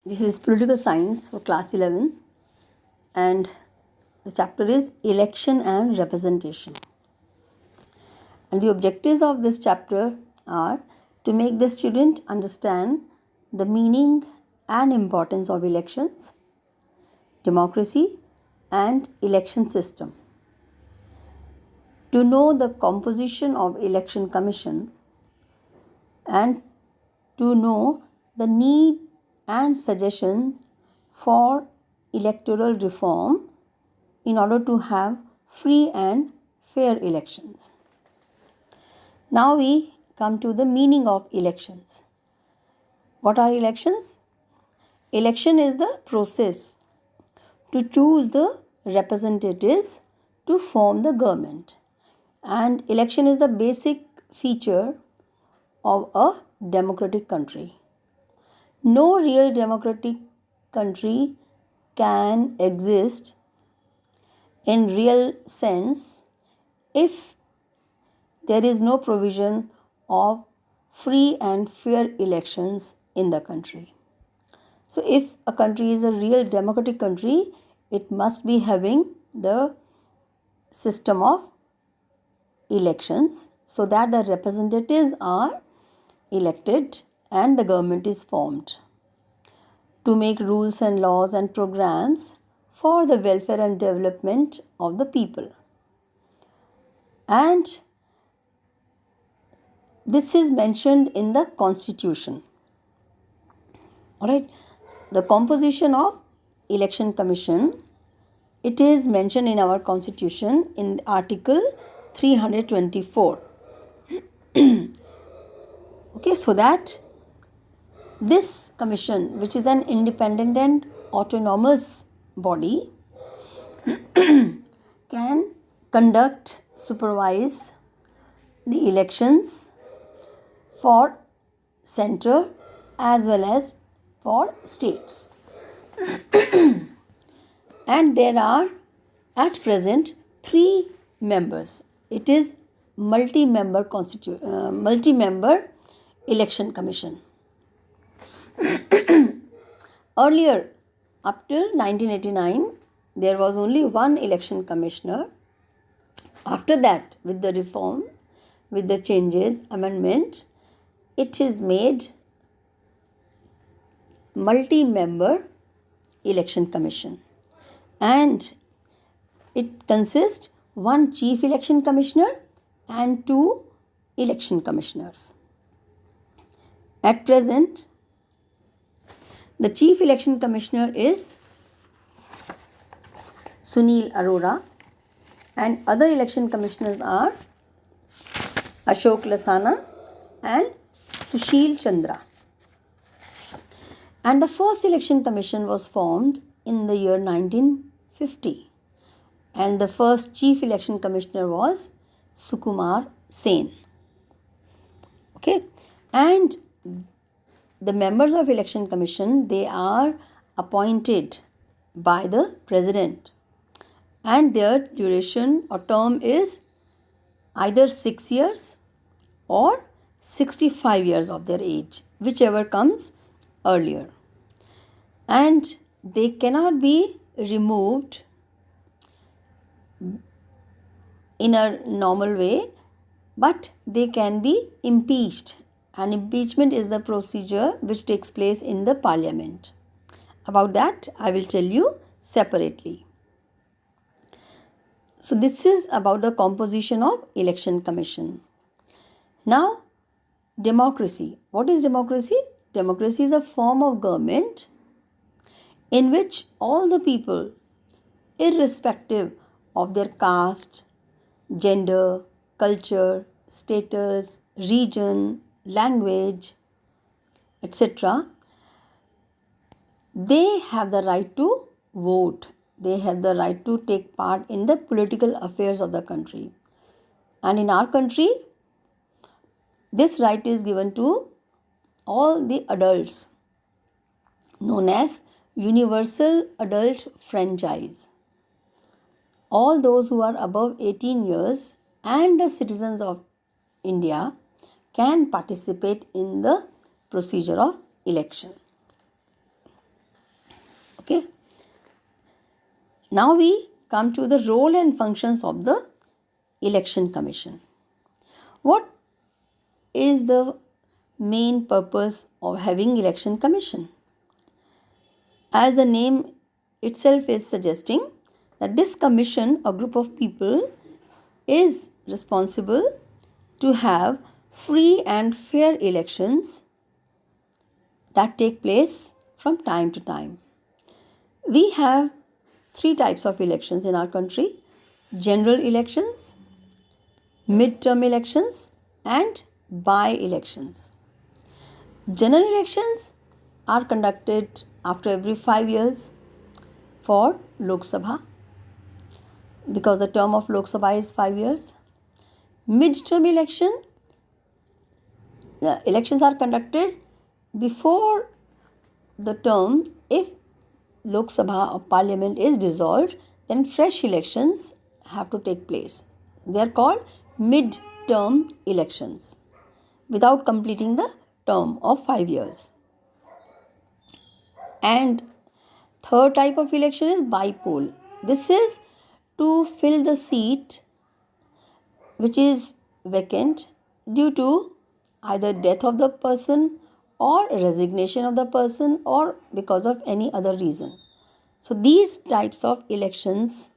This is political science for class 11, and the chapter is election and representation. And the objectives of this chapter are to make the student understand the meaning and importance of elections, democracy, and election system, to know the composition of election commission, and to know the need and suggestions for electoral reform in order to have free and fair elections. Now we come to the meaning of elections. What are elections? Election is the process to choose the representatives to form the government, and election is the basic feature of a democratic country. No real democratic country can exist in real sense if there is no provision of free and fair elections in the country. So if a country is a real democratic country, it must be having the system of elections so that the representatives are elected and the government is formed to make rules and laws and programs for the welfare and development of the people. And this is mentioned in the Constitution. Alright, the composition of election commission, it is mentioned in our Constitution in Article 324. Okay, so that this commission, which is an independent and autonomous body, can conduct, supervise the elections for center as well as for states. And there are at present 3 members. It is multi-member election commission. Earlier, up till 1989, there was only one election commissioner. After that, with the reform, with the changes, amendment, it is made multi-member election commission. And it consists one chief election commissioner and 2 election commissioners. At present, the chief election commissioner is Sunil Arora, and other election commissioners are Ashok Lasana and Sushil Chandra. And the first election commission was formed in the year 1950, and the first chief election commissioner was Sukumar Sen. Okay, and the members of election commission, they are appointed by the president, and their duration or term is either 6 years or 65 years of their age, whichever comes earlier. And they cannot be removed in a normal way, but they can be impeached. And impeachment is the procedure which takes place in the parliament. About that, I will tell you separately. So this is about the composition of election commission. Now, democracy. What is democracy? Democracy is a form of government in which all the people, irrespective of their caste, gender, culture, status, region, language, etc., they have the right to vote. They have the right to take part in the political affairs of the country. And in our country, this right is given to all the adults, known as universal adult franchise. All those who are above 18 years and the citizens of India can participate in the procedure of election. Okay. Now we come to the role and functions of the Election Commission. What is the main purpose of having Election Commission? As the name itself is suggesting, that this commission or group of people is responsible to have free and fair elections that take place from time to time. We have three types of elections in our country: general elections, mid-term elections, and by-elections. General elections are conducted after every 5 years for Lok Sabha, because the term of Lok Sabha is 5 years. Mid-term elections are conducted before the term. If Lok Sabha or Parliament is dissolved, then fresh elections have to take place. They are called mid-term elections without completing the term of 5 years. And third type of election is by-poll. This is to fill the seat which is vacant due to either death of the person or resignation of the person or because of any other reason. So these types of elections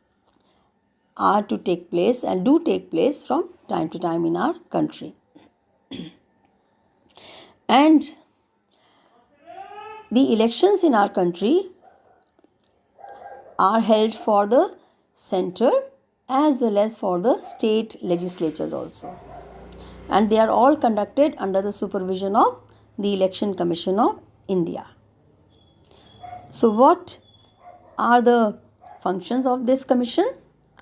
are to take place and do take place from time to time in our country. And the elections in our country are held for the center as well as for the state legislatures also. And they are all conducted under the supervision of the Election Commission of India. So what are the functions of this commission?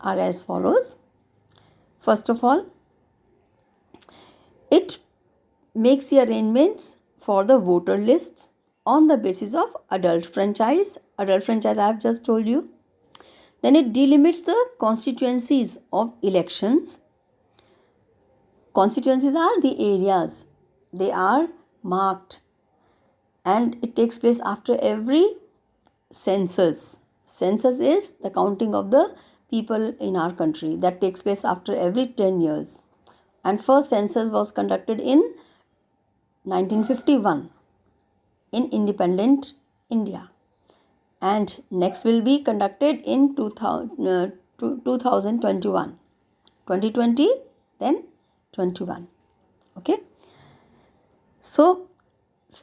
Are as follows. First of all, it makes the arrangements for the voter list on the basis of adult franchise. Adult franchise I have just told you. Then it delimits the constituencies of elections. Constituencies are the areas. They are marked and it takes place after every census. Census is the counting of the people in our country that takes place after every 10 years. And first census was conducted in 1951 in independent India. And next will be conducted in 2021. 2020, then 21. Okay. So,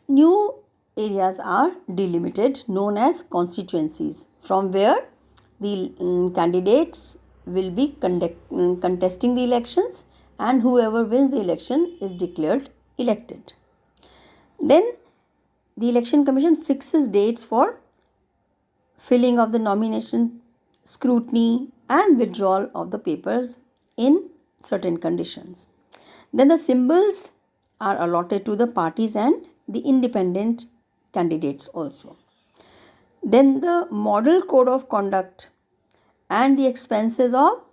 new areas are delimited known as constituencies from where the candidates will be contesting the elections, and whoever wins the election is declared elected. Then the Election Commission fixes dates for filling of the nomination, scrutiny and withdrawal of the papers in certain conditions. Then the symbols are allotted to the parties and the independent candidates also. Then the model code of conduct and the expenses of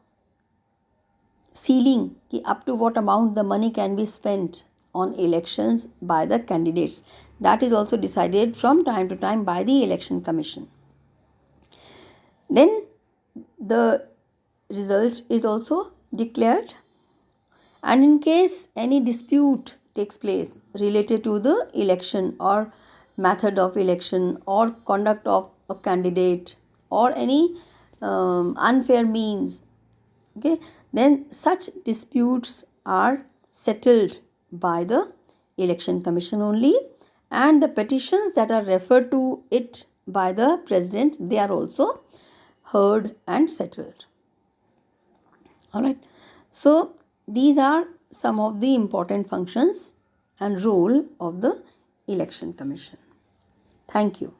ceiling, up to what amount the money can be spent on elections by the candidates, that is also decided from time to time by the Election Commission. Then the result is also declared, and in case any dispute takes place related to the election or method of election or conduct of a candidate or any unfair means, okay, then such disputes are settled by the Election Commission only, and the petitions that are referred to it by the President, they are also heard and settled. Alright, so these are some of the important functions and role of the Election Commission. Thank you.